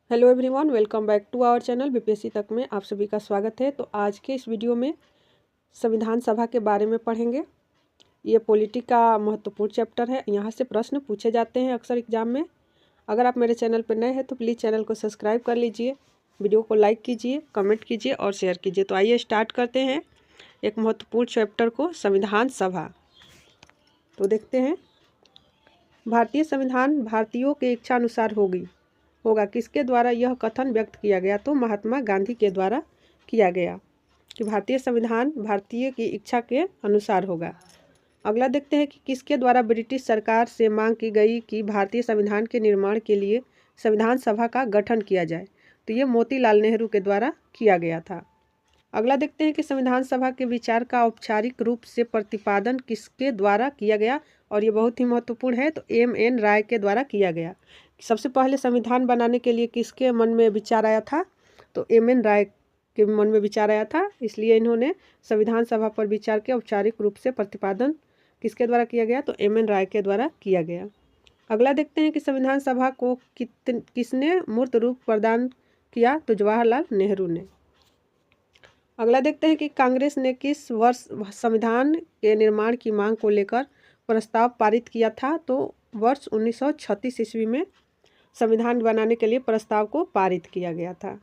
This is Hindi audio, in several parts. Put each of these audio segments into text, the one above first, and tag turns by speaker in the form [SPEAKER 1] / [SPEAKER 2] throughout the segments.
[SPEAKER 1] Hello everyone, welcome back to our channel BPSC तक में आप सभी का स्वागत है। तो आज के इस वीडियो में संविधान सभा के बारे में पढ़ेंगे। ये पॉलिटी का महत्वपूर्ण चैप्टर है। यहाँ से प्रश्न पूछे जाते हैं अक्सर एग्जाम में। अगर आप मेरे चैनल पर नए हैं तो प्लीज़ चैनल को सब्सक्राइब कर लीजिए, वीडियो को लाइक कीजिए, कमेंट कीजिए और शेयर कीजिए। तो आइए स्टार्ट करते हैं एक महत्वपूर्ण चैप्टर को, संविधान सभा। तो देखते हैं, भारतीय संविधान भारतीयों के इच्छा अनुसार होगा। किसके द्वारा यह कथन व्यक्त किया गया? तो महात्मा गांधी के द्वारा किया गया कि भारतीय संविधान भारतीय की इच्छा के अनुसार होगा। अगला देखते हैं कि किसके द्वारा ब्रिटिश सरकार से मांग की गई कि भारतीय संविधान के निर्माण के लिए संविधान सभा का गठन किया जाए। तो ये मोतीलाल नेहरू के द्वारा किया गया था। अगला देखते हैं कि संविधान सभा के विचार का औपचारिक रूप से प्रतिपादन किसके द्वारा किया गया, और ये बहुत ही महत्वपूर्ण है। तो एम.एन. राय के द्वारा किया गया। सबसे पहले संविधान बनाने के लिए किसके मन में विचार आया था? तो एम.एन. राय के मन में विचार आया था, इसलिए इन्होंने संविधान सभा पर विचार के औपचारिक रूप से प्रतिपादन किसके द्वारा किया गया? तो एम.एन. राय के द्वारा किया गया। अगला देखते हैं कि संविधान सभा को किसने मूर्त रूप प्रदान किया? तो जवाहरलाल नेहरू ने। अगला देखते हैं कि कांग्रेस ने किस वर्ष संविधान के निर्माण की मांग को लेकर प्रस्ताव पारित किया था? तो वर्ष 1936 ईस्वी में संविधान बनाने के लिए प्रस्ताव को पारित किया गया था।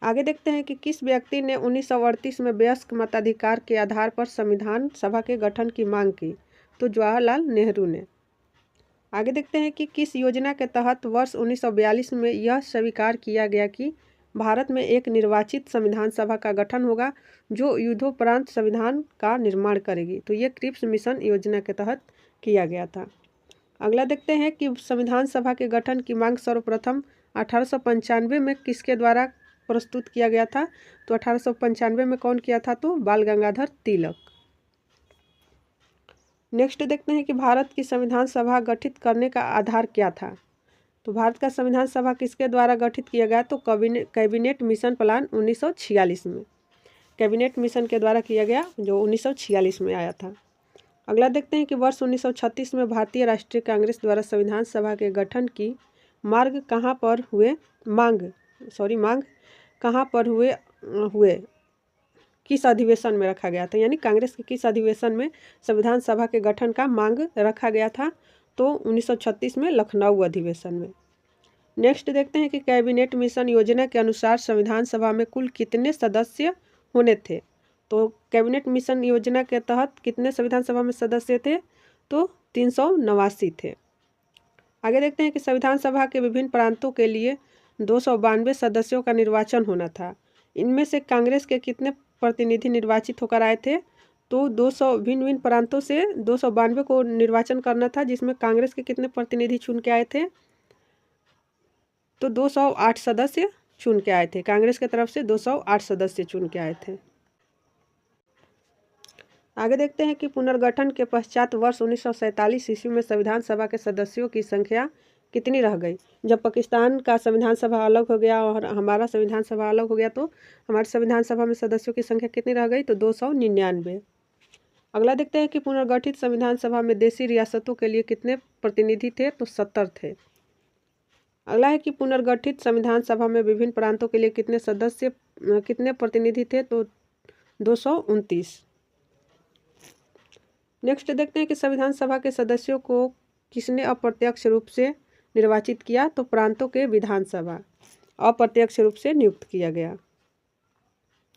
[SPEAKER 1] आगे देखते हैं कि किस व्यक्ति ने 1938 में वयस्क मताधिकार के आधार पर संविधान सभा के गठन की मांग की? तो जवाहरलाल नेहरू ने। आगे देखते हैं कि किस योजना के तहत वर्ष 1942 में यह स्वीकार किया गया कि भारत में एक निर्वाचित संविधान सभा का गठन होगा जो युद्धोपरांत संविधान का निर्माण करेगी? तो ये क्रिप्स मिशन योजना के तहत किया गया था। अगला देखते हैं कि संविधान सभा के गठन की मांग सर्वप्रथम 1895 में किसके द्वारा प्रस्तुत किया गया था? तो 1895 में कौन किया था? तो बाल गंगाधर तिलक। नेक्स्ट देखते हैं कि भारत की संविधान सभा गठित करने का आधार क्या था? तो भारत का संविधान सभा किसके द्वारा गठित किया गया? तो कैबिनेट मिशन प्लान 1946 में, कैबिनेट मिशन के द्वारा किया गया, जो 1946 में आया था। अगला देखते हैं कि वर्ष 1936 में भारतीय राष्ट्रीय कांग्रेस द्वारा संविधान सभा के गठन की मांग कहाँ पर हुए किस अधिवेशन में रखा गया था? यानी कांग्रेस के किस अधिवेशन में संविधान सभा के गठन का मांग रखा गया था? तो 1936 में लखनऊ अधिवेशन में। नेक्स्ट देखते हैं कि कैबिनेट मिशन योजना के अनुसार संविधान सभा में कुल कितने सदस्य होने थे? तो कैबिनेट मिशन योजना के तहत कितने संविधान सभा में सदस्य थे? तो 389 थे। आगे देखते हैं कि संविधान सभा के विभिन्न प्रांतों के लिए 292 सदस्यों का निर्वाचन होना था। इनमें से कांग्रेस के कितने प्रतिनिधि निर्वाचित होकर आए थे? तो 200 भिन्न भिन्न प्रांतों से 292 को निर्वाचन करना था, जिसमें कांग्रेस के कितने प्रतिनिधि चुन के आए थे? तो 208 सदस्य चुन के आए थे। कांग्रेस की तरफ से 208 सदस्य चुन के आए थे। आगे देखते हैं कि पुनर्गठन के पश्चात वर्ष 1947 ईस्वी में संविधान सभा के सदस्यों की संख्या कितनी रह गई? जब पाकिस्तान का संविधान सभा अलग हो गया और हमारा संविधान सभा अलग हो गया, तो हमारे संविधान सभा में सदस्यों की संख्या कितनी रह गई? तो 299। अगला देखते हैं कि पुनर्गठित संविधान सभा में देशी रियासतों के लिए कितने प्रतिनिधि थे? तो 70 थे। अगला है कि पुनर्गठित संविधान सभा में विभिन्न प्रांतों के लिए कितने प्रतिनिधि थे? तो 229। नेक्स्ट देखते हैं कि संविधान सभा के सदस्यों को किसने अप्रत्यक्ष रूप से निर्वाचित किया? तो प्रांतों के विधानसभा अप्रत्यक्ष रूप से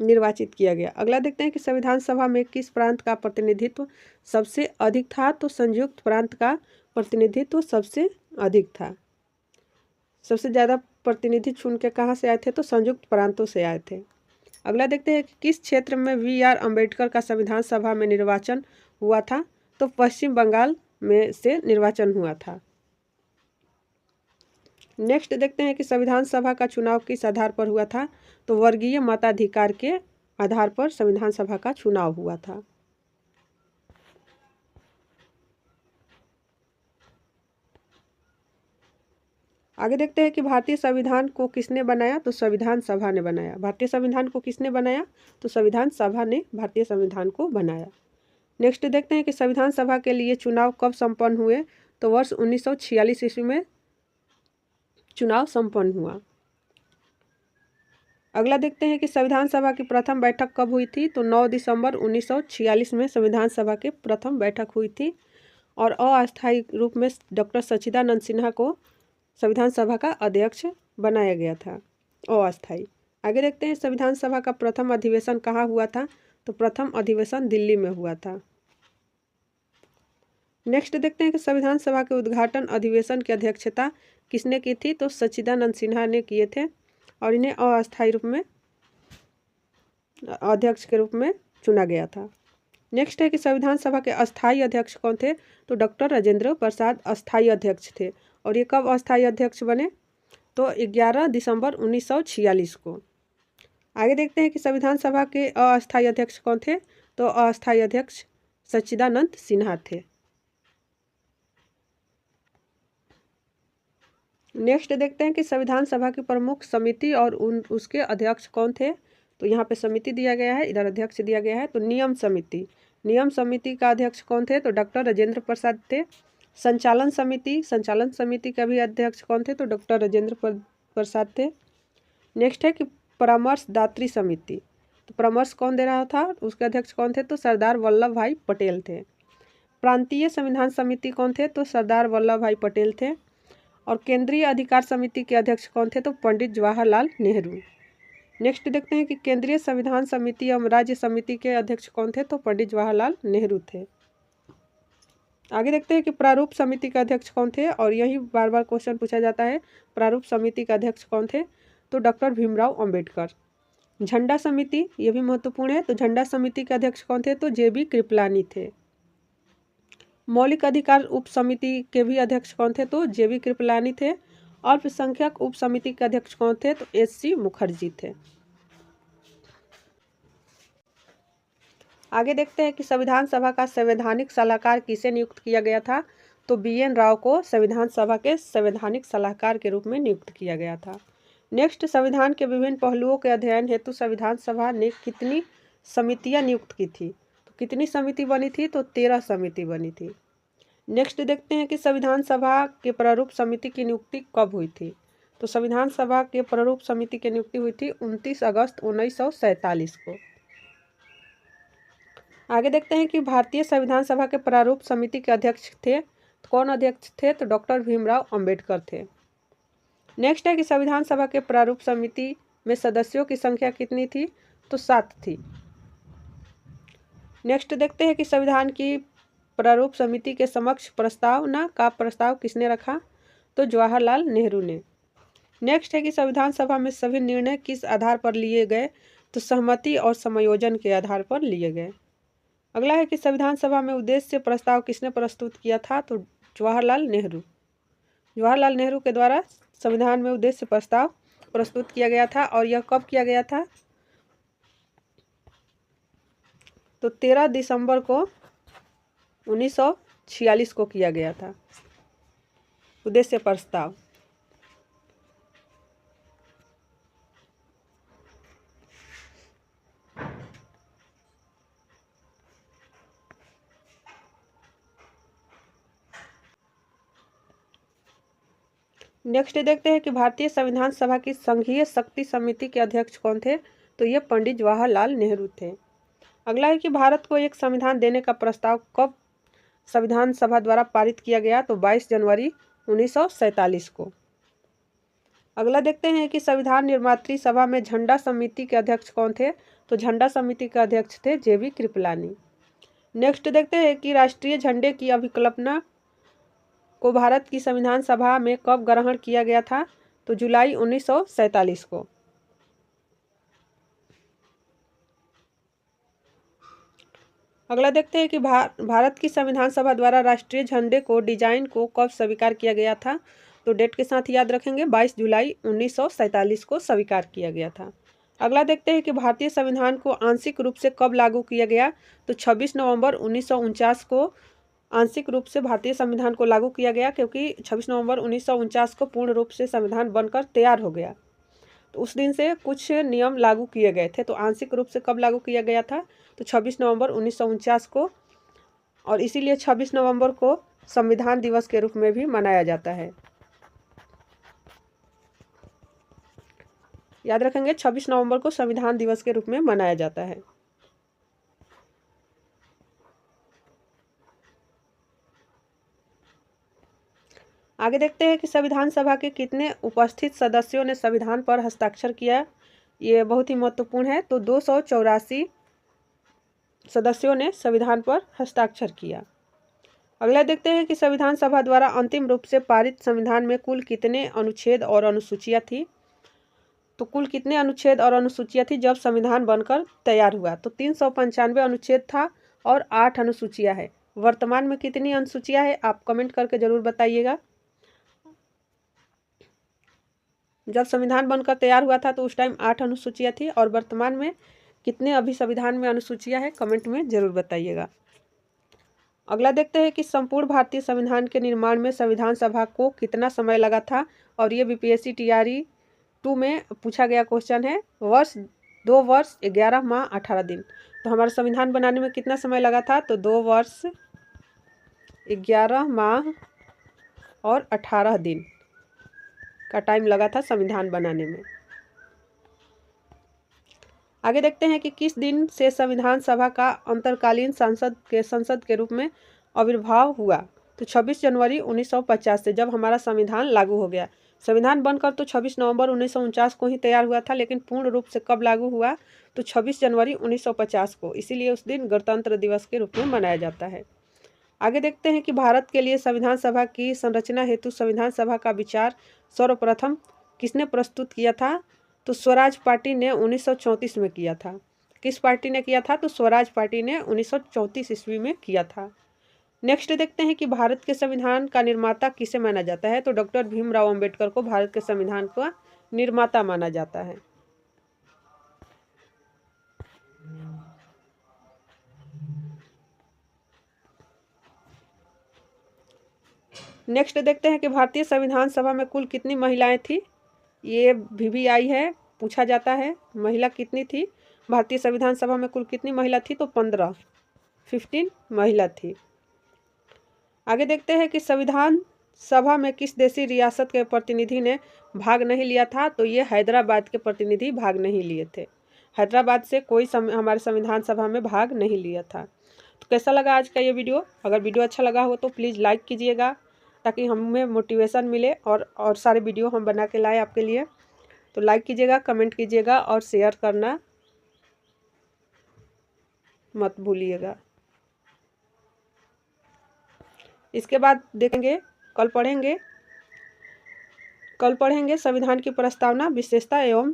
[SPEAKER 1] निर्वाचित किया गया। अगला देखते हैं कि संविधान सभा में किस प्रांत का प्रतिनिधित्व सबसे अधिक था? तो संयुक्त प्रांत का प्रतिनिधित्व सबसे अधिक था। सबसे ज़्यादा प्रतिनिधि चुन के कहाँ से आए थे? तो संयुक्त प्रांतों से आए थे। अगला देखते हैं कि किस क्षेत्र में वी.आर. अम्बेडकर का संविधान सभा में निर्वाचन हुआ था? तो पश्चिम बंगाल में से निर्वाचन हुआ था। नेक्स्ट देखते हैं कि संविधान सभा का चुनाव किस आधार पर हुआ था? तो वर्गीय मताधिकार के आधार पर संविधान सभा का चुनाव हुआ था। आगे देखते हैं कि भारतीय संविधान को किसने बनाया, तो संविधान सभा ने बनाया। भारतीय संविधान को किसने बनाया, तो संविधान सभा ने भारतीय संविधान को बनाया। नेक्स्ट देखते हैं कि संविधान सभा के लिए चुनाव कब संपन्न हुए, तो वर्ष 1946 ईस्वी में चुनाव संपन्न हुआ। अगला देखते हैं कि संविधान सभा की प्रथम बैठक कब हुई थी, तो 9 दिसंबर 1946 में संविधान सभा की प्रथम बैठक हुई थी और अस्थायी रूप में डॉक्टर सच्चिदानंद सिन्हा को संविधान सभा का अध्यक्ष बनाया गया था, अस्थायी। आगे देखते हैं संविधान सभा का प्रथम अधिवेशन कहाँ हुआ था, तो प्रथम अधिवेशन दिल्ली में हुआ था। नेक्स्ट देखते हैं कि संविधान सभा के उद्घाटन अधिवेशन की अध्यक्षता किसने की थी, तो सच्चिदानंद सिन्हा ने किए थे और इन्हें अस्थायी रूप में अध्यक्ष के रूप में चुना गया था। नेक्स्ट है कि संविधान सभा के अस्थायी अध्यक्ष कौन थे, तो डॉक्टर राजेंद्र प्रसाद अस्थायी अध्यक्ष थे और ये कब अस्थायी अध्यक्ष बने, तो 11 दिसंबर 1946 को। आगे देखते हैं कि संविधान सभा के अस्थायी अध्यक्ष कौन थे, तो अस्थायी अध्यक्ष सच्चिदानंद सिन्हा थे। नेक्स्ट देखते हैं कि संविधान सभा की प्रमुख समिति और उसके अध्यक्ष कौन थे, तो यहाँ पे समिति दिया गया है, इधर अध्यक्ष दिया गया है। तो नियम समिति का अध्यक्ष कौन थे, तो डॉक्टर राजेंद्र प्रसाद थे। संचालन समिति का भी अध्यक्ष कौन थे, तो डॉक्टर राजेंद्र प्रसाद थे। नेक्स्ट है कि परामर्शदात्री समिति, तो परामर्श कौन दे रहा था, उसके अध्यक्ष कौन थे, तो सरदार वल्लभ भाई पटेल थे। प्रांतीय संविधान समिति कौन थे, तो सरदार वल्लभ भाई पटेल थे। और केंद्रीय अधिकार समिति के अध्यक्ष कौन थे, तो पंडित जवाहरलाल नेहरू। नेक्स्ट देखते हैं कि केंद्रीय संविधान समिति एवं राज्य समिति के अध्यक्ष कौन थे, तो पंडित जवाहरलाल नेहरू थे। आगे देखते हैं कि प्रारूप समिति का अध्यक्ष कौन थे, और यही बार बार क्वेश्चन पूछा जाता है, प्रारूप समिति का अध्यक्ष कौन थे, तो डॉक्टर भीमराव अंबेडकर। झंडा समिति, ये भी महत्वपूर्ण है, तो झंडा समिति के अध्यक्ष कौन थे, तो जे बी कृपलानी थे। मौलिक अधिकार उप समिति के भी अध्यक्ष कौन थे, तो जे बी कृपलानी थे। अल्पसंख्यक उप समिति के अध्यक्ष कौन थे, तो एस.सी. मुखर्जी थे। आगे देखते हैं कि संविधान सभा का संवैधानिक सलाहकार किसे नियुक्त किया गया था, तो बी.एन. राव को संविधान सभा के संवैधानिक सलाहकार के रूप में नियुक्त किया गया था। नेक्स्ट, संविधान के विभिन्न पहलुओं के अध्ययन हेतु संविधान सभा ने कितनी समितियां नियुक्त की थी, तो कितनी समिति बनी थी, तो 13 समिति बनी थी। नेक्स्ट देखते हैं कि संविधान सभा के प्रारूप समिति की नियुक्ति कब हुई थी, तो संविधान सभा के प्रारूप समिति की नियुक्ति हुई थी 29 अगस्त 1947 को। आगे देखते हैं कि भारतीय संविधान सभा के प्रारूप समिति के अध्यक्ष थे, तो कौन अध्यक्ष थे, तो डॉक्टर भीमराव अंबेडकर थे। नेक्स्ट है कि संविधान सभा के प्रारूप समिति में सदस्यों की संख्या कितनी थी, तो 7 थी। नेक्स्ट देखते हैं कि संविधान की प्रारूप समिति के समक्ष प्रस्ताव किसने रखा, तो जवाहरलाल नेहरू ने। नेक्स्ट है कि संविधान सभा में सभी निर्णय किस आधार पर लिए गए, तो सहमति और समायोजन के आधार पर लिए गए। अगला है कि संविधान सभा में उद्देश्य प्रस्ताव किसने प्रस्तुत किया था, तो जवाहरलाल नेहरू के द्वारा संविधान में उद्देश्य प्रस्ताव प्रस्तुत किया गया था। और यह कब किया गया था, तो 13 दिसंबर को 1946 को किया गया था उद्देश्य प्रस्ताव। नेक्स्ट देखते हैं कि भारतीय संविधान सभा की संघीय शक्ति समिति के अध्यक्ष कौन थे, तो ये पंडित जवाहरलाल नेहरू थे। अगला है कि भारत को एक संविधान देने का प्रस्ताव कब संविधान सभा द्वारा पारित किया गया, तो 22 जनवरी 1947 को। अगला देखते हैं कि संविधान निर्मात्री सभा में झंडा समिति के अध्यक्ष कौन थे, तो झंडा समिति के अध्यक्ष थे जे बी कृपलानी। नेक्स्ट देखते हैं कि राष्ट्रीय झंडे की अभिकल्पना को भारत की संविधान सभा में कब ग्रहण किया गया था, तो जुलाई 1947 को। अगला देखते हैं कि भारत की संविधान सभा द्वारा राष्ट्रीय झंडे को डिजाइन को कब स्वीकार किया गया था, तो डेट के साथ याद रखेंगे, 22 जुलाई 1947 को स्वीकार किया गया था। अगला देखते हैं कि भारतीय संविधान को आंशिक रूप से कब लागू किया गया, तो 26 नवंबर 1949 को आंशिक रूप से भारतीय संविधान को लागू किया गया, क्योंकि 26 नवंबर 1949 को पूर्ण रूप से संविधान बनकर तैयार हो गया। तो उस दिन से कुछ नियम लागू किए गए थे। तो आंशिक रूप से कब लागू किया गया था? तो 26 नवंबर 1949 को, और इसीलिए 26 नवंबर को संविधान दिवस के रूप में भी मनाया जाता है। याद रखेंगे, 26 नवंबर को संविधान दिवस के रूप में मनाया जाता है। आगे देखते हैं कि संविधान सभा के कितने उपस्थित सदस्यों ने संविधान पर हस्ताक्षर किया। ये बहुत ही महत्वपूर्ण है। तो 284 सदस्यों ने संविधान पर हस्ताक्षर किया। अगला देखते हैं कि संविधान सभा द्वारा अंतिम रूप से पारित संविधान में कुल कितने अनुच्छेद और अनुसूचियां थी। तो कुल कितने अनुच्छेद और अनुसूचियां थी जब संविधान बनकर तैयार हुआ? तो 395 अनुच्छेद था और 8 अनुसूचियां है। वर्तमान में कितनी अनुसूचियां है आप कमेंट करके जरूर बताइएगा। जब संविधान बनकर तैयार हुआ था तो उस टाइम 8 अनुसूचियां थी, और वर्तमान में कितने अभी संविधान में अनुसूचियां हैं कमेंट में जरूर बताइएगा। अगला देखते हैं कि संपूर्ण भारतीय संविधान के निर्माण में संविधान सभा को कितना समय लगा था, और ये बीपीएससी टीआरई 2 में पूछा गया क्वेश्चन है। 2 वर्ष 11 माह 18 दिन। तो हमारा संविधान बनाने में कितना समय लगा था? तो 2 वर्ष 11 माह और 18 दिन का टाइम लगा था संविधान बनाने में। आगे देखते हैं कि किस दिन से संविधान सभा का अंतरकालीन संसद के रूप में आविर्भाव हुआ। तो 26 जनवरी 1950 से, जब हमारा संविधान लागू हो गया। संविधान बनकर तो 26 नवंबर 1949 को ही तैयार हुआ था, लेकिन पूर्ण रूप से कब लागू हुआ? तो 26 जनवरी 1950 को। इसीलिए उस दिन गणतंत्र दिवस के रूप में मनाया जाता है। आगे देखते हैं कि भारत के लिए संविधान सभा की संरचना हेतु संविधान सभा का विचार सर्वप्रथम किसने प्रस्तुत किया था? तो स्वराज पार्टी ने 1934 में किया था। किस पार्टी ने किया था? तो स्वराज पार्टी ने 1934 ईस्वी में किया था। नेक्स्ट देखते हैं कि भारत के संविधान का निर्माता किसे माना जाता है। तो डॉक्टर भीमराव अंबेडकर को भारत के संविधान का निर्माता माना जाता है। नेक्स्ट देखते हैं कि भारतीय संविधान सभा में कुल कितनी महिलाएं थी। ये VVI है, पूछा जाता है महिला कितनी थी। भारतीय संविधान सभा में कुल कितनी महिला थी? तो 15 महिला थी। आगे देखते हैं कि संविधान सभा में किस देशी रियासत के प्रतिनिधि ने भाग नहीं लिया था। तो ये हैदराबाद के प्रतिनिधि भाग नहीं लिए थे। हैदराबाद से कोई हमारे संविधान सभा में भाग नहीं लिया था। तो कैसा लगा आज का ये वीडियो? अगर वीडियो अच्छा लगा हो तो प्लीज़ लाइक कीजिएगा, ताकि हमें मोटिवेशन मिले और सारे वीडियो हम बना के लाए आपके लिए। तो लाइक कीजिएगा, कमेंट कीजिएगा और शेयर करना मत भूलिएगा। इसके बाद देखेंगे, कल पढ़ेंगे संविधान की प्रस्तावना, विशेषता एवं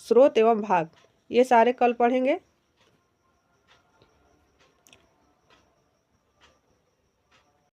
[SPEAKER 1] स्रोत एवं भाग। ये सारे कल पढ़ेंगे।